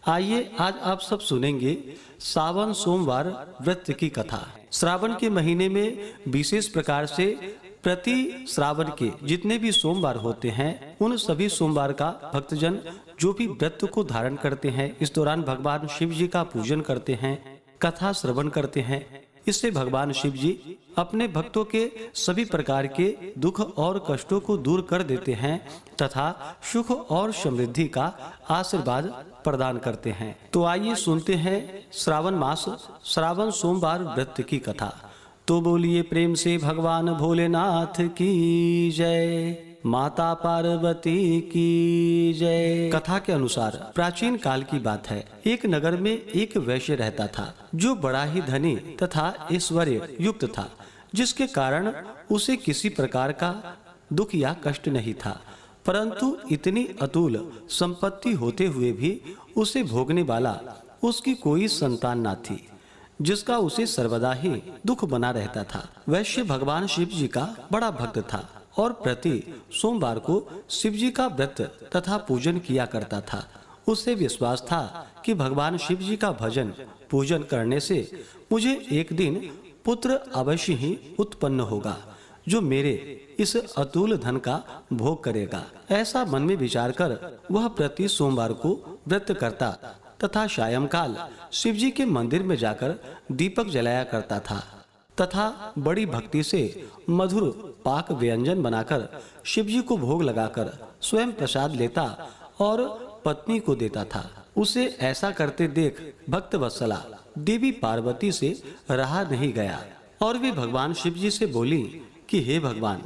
आइए आज आप सब सुनेंगे सावन सोमवार व्रत की कथा। श्रावण के महीने में विशेष प्रकार से प्रति श्रावण के जितने भी सोमवार होते हैं, उन सभी सोमवार का भक्तजन जो भी व्रत को धारण करते हैं, इस दौरान भगवान शिव जी का पूजन करते हैं, कथा श्रवण करते हैं। इससे भगवान शिव जी अपने भक्तों के सभी प्रकार के दुख और कष्टों को दूर कर देते हैं तथा सुख और समृद्धि का आशीर्वाद प्रदान करते हैं। तो आइए सुनते हैं श्रावण मास श्रावण सोमवार व्रत की कथा। तो बोलिए प्रेम से भगवान भोलेनाथ की जय, माता पार्वती की जय। कथा के अनुसार प्राचीन काल की बात है। एक नगर में एक वैश्य रहता था जो बड़ा ही धनी तथा ऐश्वर्य युक्त था, जिसके कारण उसे किसी प्रकार का दुख या कष्ट नहीं था। परंतु इतनी अतुल संपत्ति होते हुए भी उसे भोगने वाला उसकी कोई संतान न थी, जिसका उसे सर्वदा ही दुख बना रहता था। वैश्य भगवान शिव जी का बड़ा भक्त था और प्रति सोमवार को शिव जी का व्रत तथा पूजन किया करता था। उसे विश्वास था कि भगवान शिव जी का भजन पूजन करने से मुझे एक दिन पुत्र अवश्य ही उत्पन्न होगा, जो मेरे इस अतुल धन का भोग करेगा। ऐसा मन में विचार कर वह प्रति सोमवार को व्रत करता तथा सायंकाल शिव जी के मंदिर में जाकर दीपक जलाया करता था तथा बड़ी भक्ति से मधुर पाक व्यंजन बनाकर शिव जी को भोग लगाकर स्वयं प्रसाद लेता और पत्नी को देता था। उसे ऐसा करते देख भक्त वत्सला देवी पार्वती से रहा नहीं गया और वे भगवान शिव जी से बोली कि हे भगवान,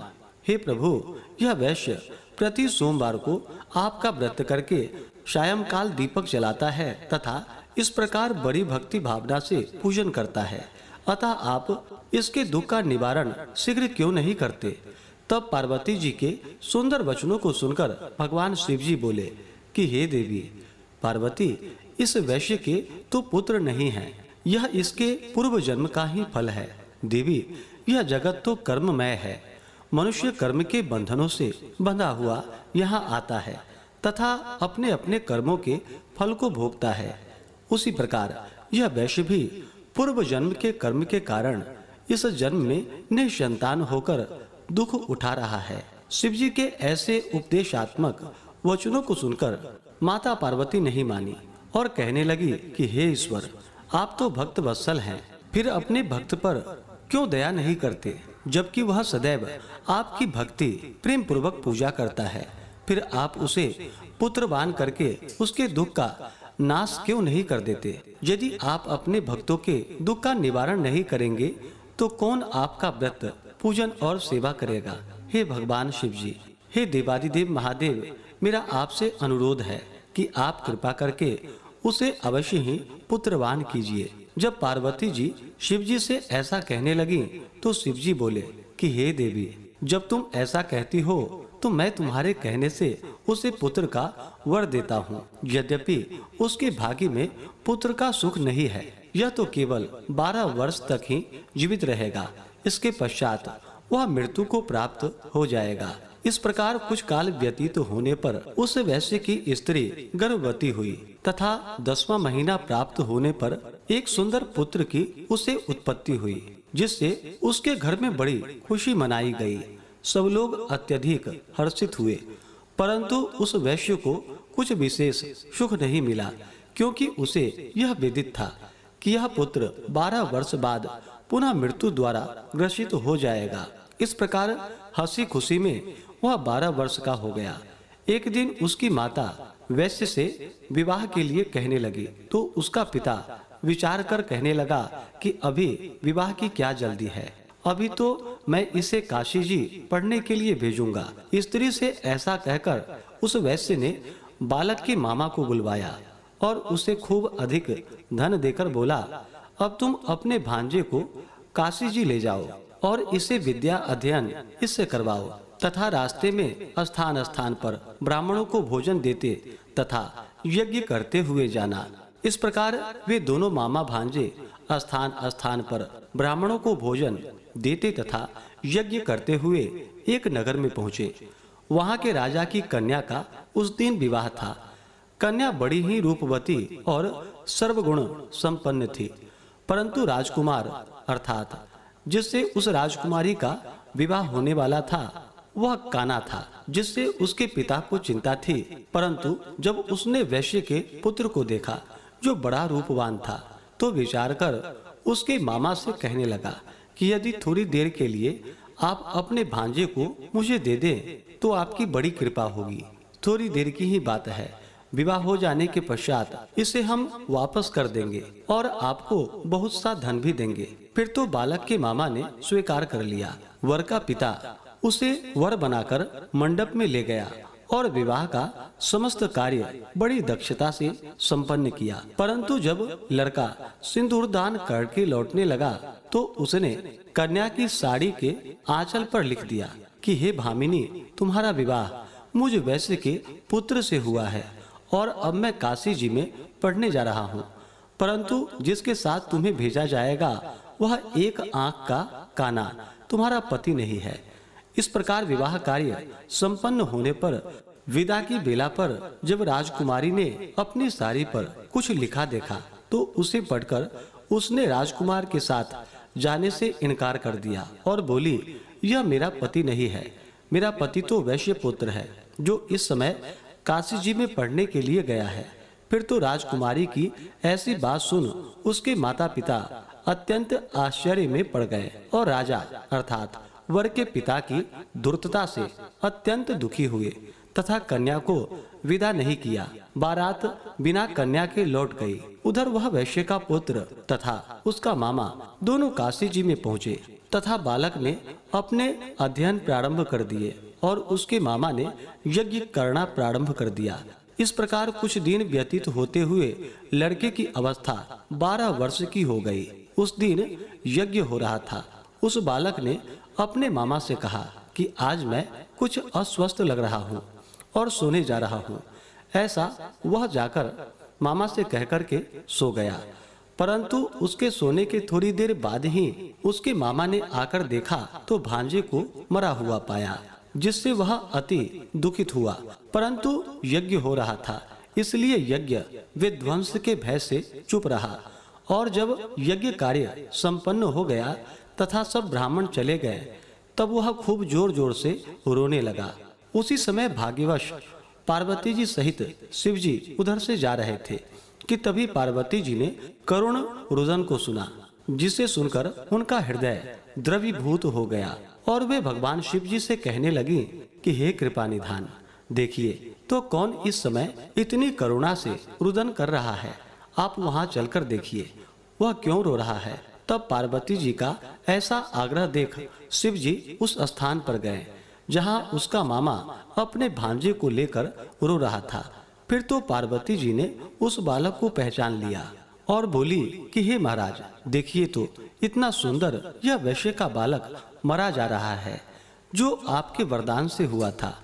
हे प्रभु, यह वैश्य प्रति सोमवार को आपका व्रत करके सायंकाल दीपक जलाता है तथा इस प्रकार बड़ी भक्ति भावना से पूजन करता है, अतः आप इसके दुख का निवारण शीघ्र क्यों नहीं करते। तब पार्वती जी के सुंदर वचनों को सुनकर भगवान शिव जी बोले कि हे देवी पार्वती, इस वैश्य के तो पुत्र नहीं है, यह इसके पूर्व जन्म का ही फल है। देवी, यह जगत तो कर्ममय है, मनुष्य कर्म के बंधनों से बंधा हुआ यहाँ आता है तथा अपने अपने कर्मों के फल को भोगता है। उसी प्रकार यह वैश्य भी पूर्व जन्म के कर्म के कारण इस जन्म में निसंतान होकर दुख उठा रहा है। शिव जी के ऐसे उपदेशात्मक वचनों को सुनकर माता पार्वती नहीं मानी और कहने लगी कि हे ईश्वर, आप तो भक्त वत्सल हैं, फिर अपने भक्त पर क्यों दया नहीं करते, जबकि वह सदैव आपकी भक्ति प्रेम पूर्वक पूजा करता है। फिर आप उसे पुत्रवान करके उसके दुख का नाश क्यों नहीं कर देते। यदि आप अपने भक्तों के दुख का निवारण नहीं करेंगे तो कौन आपका व्रत पूजन और सेवा करेगा। हे भगवान शिव जी, हे देवादिदेव महादेव, मेरा आपसे अनुरोध है कि आप कृपा करके उसे अवश्य ही पुत्रवान कीजिए। जब पार्वती जी शिव जी से ऐसा कहने लगी तो शिव जी बोले कि हे देवी, जब तुम ऐसा कहती हो तो मैं तुम्हारे कहने से उसे पुत्र का वर देता हूँ। यद्यपि उसके भाग्य में पुत्र का सुख नहीं है, यह तो केवल 12 वर्ष तक ही जीवित रहेगा, इसके पश्चात वह मृत्यु को प्राप्त हो जाएगा। इस प्रकार कुछ काल व्यतीत होने पर उस वैश्य की स्त्री गर्भवती हुई तथा 10वां महीना प्राप्त होने पर एक सुंदर पुत्र की उसे उत्पत्ति हुई, जिससे उसके घर में बड़ी खुशी मनाई गई। सब लोग अत्यधिक हर्षित हुए, परंतु उस वैश्य को कुछ विशेष सुख नहीं मिला, क्योंकि उसे यह विदित था कि यह पुत्र 12 वर्ष बाद पुनः मृत्यु द्वारा ग्रसित हो जाएगा। इस प्रकार हंसी खुशी में वह 12 वर्ष का हो गया। एक दिन उसकी माता वैश्य से विवाह के लिए कहने लगी तो उसका पिता विचार कर कहने लगा कि अभी विवाह की क्या जल्दी है, अभी तो मैं इसे काशी जी पढ़ने के लिए भेजूंगा। स्त्री से ऐसा कहकर उस वैश्य ने बालक के मामा को बुलवाया और उसे खूब अधिक धन देकर बोला, अब तुम अपने भांजे को काशी जी ले जाओ और इसे विद्या अध्ययन इससे करवाओ तथा रास्ते में स्थान स्थान पर ब्राह्मणों को भोजन देते तथा यज्ञ करते हुए जाना। इस प्रकार वे दोनों मामा भांजे स्थान स्थान पर ब्राह्मणों को भोजन देते तथा यज्ञ करते हुए एक नगर में पहुँचे। वहाँ के राजा की कन्या का उस दिन विवाह था। कन्या बड़ी ही रूपवती और सर्वगुण संपन्न थी, परंतु राजकुमार अर्थात जिससे उस राजकुमारी का विवाह होने वाला था वह काना था, जिससे उसके पिता को चिंता थी। परंतु जब उसने वैश्य के पुत्र को देखा जो बड़ा रूपवान था, तो विचार कर उसके मामा से कहने लगा कि यदि थोड़ी देर के लिए आप अपने भांजे को मुझे दे दें तो आपकी बड़ी कृपा होगी। थोड़ी देर की ही बात है, विवाह हो जाने के पश्चात इसे हम वापस कर देंगे और आपको बहुत सा धन भी देंगे। फिर तो बालक के मामा ने स्वीकार कर लिया। वर का पिता उसे वर बनाकर मंडप में ले गया और विवाह का समस्त कार्य बड़ी दक्षता से संपन्न किया। परंतु जब लड़का सिंदूर दान करके लौटने लगा तो उसने कन्या की साड़ी के आंचल पर लिख दिया कि हे भामिनी, तुम्हारा विवाह मुझ वैश्य के पुत्र से हुआ है और अब मैं काशी जी में पढ़ने जा रहा हूँ। परंतु जिसके साथ तुम्हें भेजा जाएगा वह एक आंख का काना तुम्हारा पति नहीं है। इस प्रकार विवाह कार्य संपन्न होने पर विदा की बेला पर जब राजकुमारी ने अपनी साड़ी पर कुछ लिखा देखा तो उसे पढ़कर उसने राजकुमार के साथ जाने से इनकार कर दिया और बोली, यह मेरा पति नहीं है, मेरा पति तो वैश्य पुत्र है जो इस समय काशी जी में पढ़ने के लिए गया है। फिर तो राजकुमारी की ऐसी बात सुन उसके माता पिता अत्यंत आश्चर्य में पड़ गए और राजा अर्थात वर के पिता की धूर्तता से अत्यंत दुखी हुए तथा कन्या को विदा नहीं किया। बारात बिना कन्या के लौट गई। उधर वह वैश्य का पुत्र तथा उसका मामा दोनों काशी जी में पहुँचे तथा बालक ने अपने अध्ययन प्रारंभ कर दिए और उसके मामा ने यज्ञ करना प्रारंभ कर दिया। इस प्रकार कुछ दिन व्यतीत होते हुए लड़के की अवस्था 12 वर्ष की हो गई। उस दिन यज्ञ हो रहा था। उस बालक ने अपने मामा से कहा कि आज मैं कुछ अस्वस्थ लग रहा हूँ और सोने जा रहा हूँ। ऐसा वह जाकर मामा से कहकर के सो गया। परंतु उसके सोने के थोड़ी देर बाद ही उसके मामा ने आकर देखा तो भांजे को मरा हुआ पाया, जिससे वह अति दुखित हुआ। परंतु यज्ञ हो रहा था, इसलिए यज्ञ विध्वंस के भय से चुप रहा। और जब यज्ञ कार्य संपन्न हो गया तथा सब ब्राह्मण चले गए, तब वह खूब जोर जोर से रोने लगा। उसी समय भाग्यवश पार्वती जी सहित शिव जी उधर से जा रहे थे कि तभी पार्वती जी ने करुण रुदन को सुना, जिसे सुनकर उनका हृदय द्रवीभूत हो गया और वे भगवान शिव जी से कहने लगी कि हे कृपा निधान, देखिए तो कौन इस समय इतनी करुणा से रुदन कर रहा है। आप वहां चलकर देखिए वह क्यों रो रहा है। तब पार्वती जी का ऐसा आग्रह देख शिव जी उस स्थान पर गए जहां उसका मामा अपने भांजे को लेकर रो रहा था। फिर तो पार्वती जी ने उस बालक को पहचान लिया और बोली कि हे महाराज, देखिए तो इतना सुंदर यह वैश्य का बालक मरा जा रहा है जो आपके वरदान से हुआ था।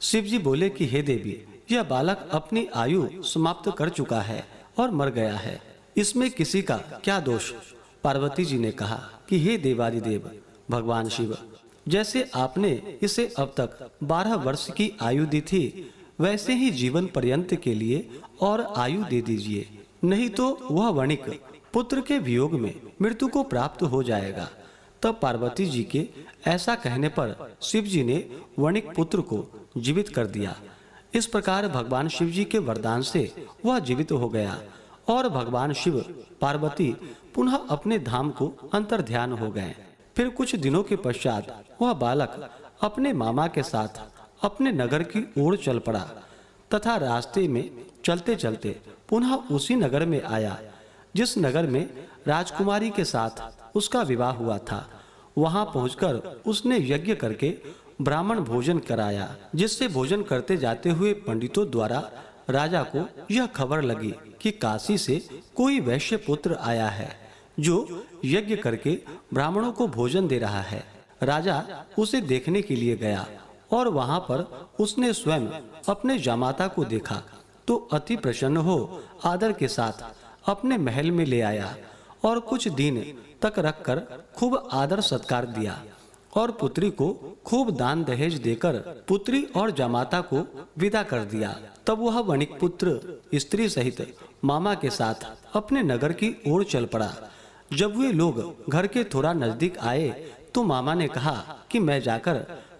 शिव जी बोले कि हे देवी, यह बालक अपनी आयु समाप्त कर चुका है और मर गया है, इसमें किसी का क्या दोष। पार्वती जी ने कहा कि हे देवादिदेव भगवान शिव, जैसे आपने इसे अब तक 12 वर्ष की आयु दी थी, वैसे ही जीवन पर्यंत के लिए और आयु दे दीजिए, नहीं तो वह वणिक पुत्र के वियोग में मृत्यु को प्राप्त हो जाएगा। तब पार्वती जी के ऐसा कहने पर शिव जी ने वणिक पुत्र को जीवित कर दिया। इस प्रकार भगवान शिव जी के वरदान से वह जीवित हो गया और भगवान शिव पार्वती पुनः अपने धाम को अंतर्ध्यान हो गए। फिर कुछ दिनों के पश्चात वह बालक अपने मामा के साथ अपने नगर की ओर चल पड़ा तथा रास्ते में चलते चलते पुनः उसी नगर में आया जिस नगर में राजकुमारी के साथ उसका विवाह हुआ था। वहां पहुंचकर उसने यज्ञ करके ब्राह्मण भोजन कराया, जिससे भोजन करते जाते हुए पंडितों द्वारा राजा को यह खबर लगी कि काशी से कोई वैश्य पुत्र आया है जो यज्ञ करके ब्राह्मणों को भोजन दे रहा है। राजा उसे देखने के लिए गया और वहां पर उसने स्वयं अपने जामाता को देखा तो अति प्रसन्न हो आदर के साथ अपने महल में ले आया और कुछ दिन तक रखकर खूब आदर सत्कार दिया। और पुत्री को खूब दान दहेज देकर पुत्री और जमाता को विदा कर दिया। तब वह वणिक पुत्र स्त्री सहित मामा के साथ अपने नगर की ओर चल पड़ा। जब वे लोग घर के थोड़ा नजदीक आए तो मामा ने कहा कि मैं जाकर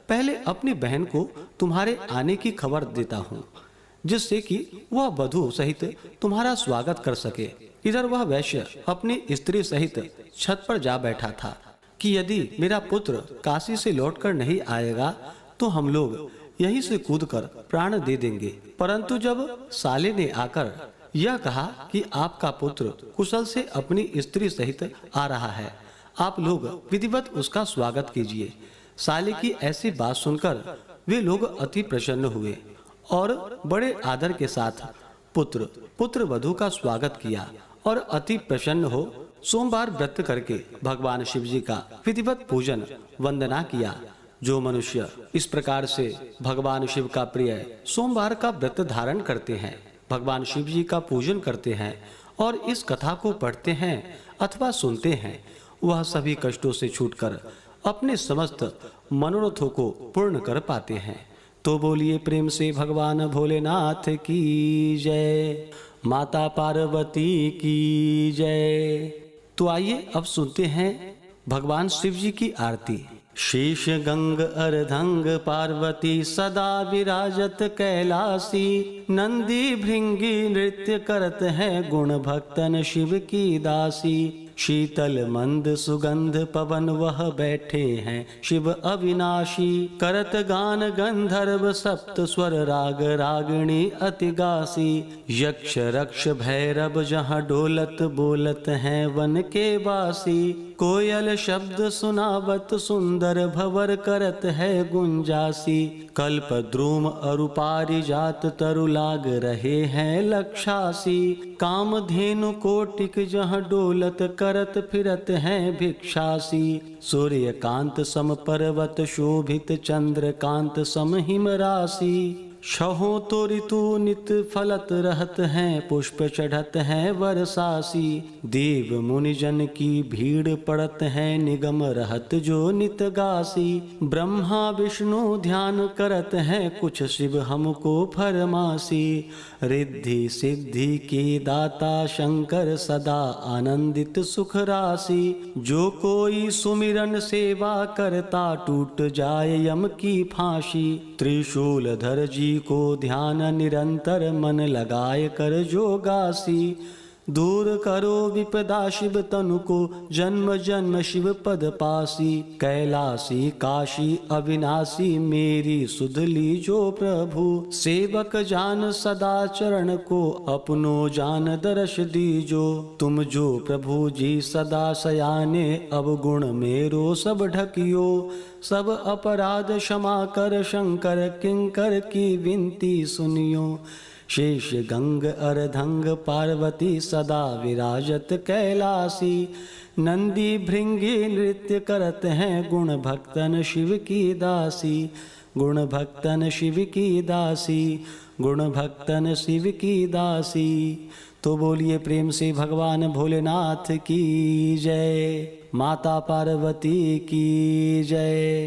पहले अपनी बहन को तुम्हारे आने की खबर देता हूँ, जिससे कि वह वधू सहित तुम्हारा स्वागत कर सके। इधर वह वैश्य अपनी स्त्री सहित छत पर जा बैठा था कि यदि मेरा पुत्र काशी से लौटकर नहीं आएगा तो हम लोग यहीं से कूदकर प्राण दे देंगे। परंतु जब साले ने आकर यह कहा कि आपका पुत्र कुशल से अपनी स्त्री सहित आ रहा है, आप लोग विधिवत उसका स्वागत कीजिए। साले की ऐसी बात सुनकर वे लोग अति प्रसन्न हुए और बड़े आदर के साथ पुत्र वधू का स्वागत किया और अति प्रसन्न हो सोमवार व्रत करके भगवान शिव जी का विधिवत पूजन वंदना किया। जो मनुष्य इस प्रकार से भगवान शिव का प्रिय सोमवार का व्रत धारण करते हैं, भगवान शिव जी का पूजन करते हैं और इस कथा को पढ़ते हैं अथवा सुनते हैं, वह सभी कष्टों से छूटकर अपने समस्त मनोरथों को पूर्ण कर पाते हैं। तो बोलिए प्रेम से भगवान भोलेनाथ की जय, माता पार्वती की जय। तो आइए अब सुनते हैं भगवान शिव जी की आरती। शीश गंग अर्धंग पार्वती सदा विराजत कैलासी, नंदी भृंगी नृत्य करत है गुण भक्तन शिव की दासी। शीतल मंद सुगंध पवन वह बैठे हैं शिव अविनाशी, करत गान गंधर्व सप्त स्वर राग रागिणी अति गासी। यक्ष रक्ष भैरव जहाँ डोलत बोलत हैं वन के वासी, कोयल शब्द सुनावत सुंदर भवर करत है गुंजासी। कल्प द्रुम अरु पारिजात तरु लाग रहे हैं लक्षासी, कामधेनु कोटिक जहाँ डोलत करत फिरत हैं भिक्षासी। सूर्य कांत सम पर्वत शोभित चंद्र कांत सम हिम राशि, छहो तो ऋतु नित फलत रहत हैं पुष्प चढ़त हैं वर्षासी। देव मुनि जन की भीड़ पड़त है निगम रहत जो नित गासी, ब्रह्मा विष्णु ध्यान करत हैं कुछ शिव हमको फरमासी। रिद्धि सिद्धि के दाता शंकर सदा आनंदित सुख राशि, जो कोई सुमिरन सेवा करता टूट जाए यम की फांसी। त्रिशूल धर जी को ध्यान निरंतर मन लगाए कर जोगासी, दूर करो विपदा शिव तनु को जन्म जन्म शिव पद पासी। कैलासी काशी अविनाशी मेरी सुध लीजो प्रभु, सेवक जान सदा चरण को अपनो जान दर्श दीजो। तुम जो प्रभु जी सदा सयाने अवगुण मेरो सब ढकियो, सब अपराध क्षमा कर शंकर किंकर की विनती सुनियो। शेष गंग अर्धंग पार्वती सदा विराजत कैलासी, नंदी भृंगी नृत्य करत हैं गुण भक्तन शिव की दासी। गुण भक्तन शिव की दासी, गुण भक्तन शिव की दासी। तो बोलिए प्रेम से भगवान भोलेनाथ की जय, माता पार्वती की जय।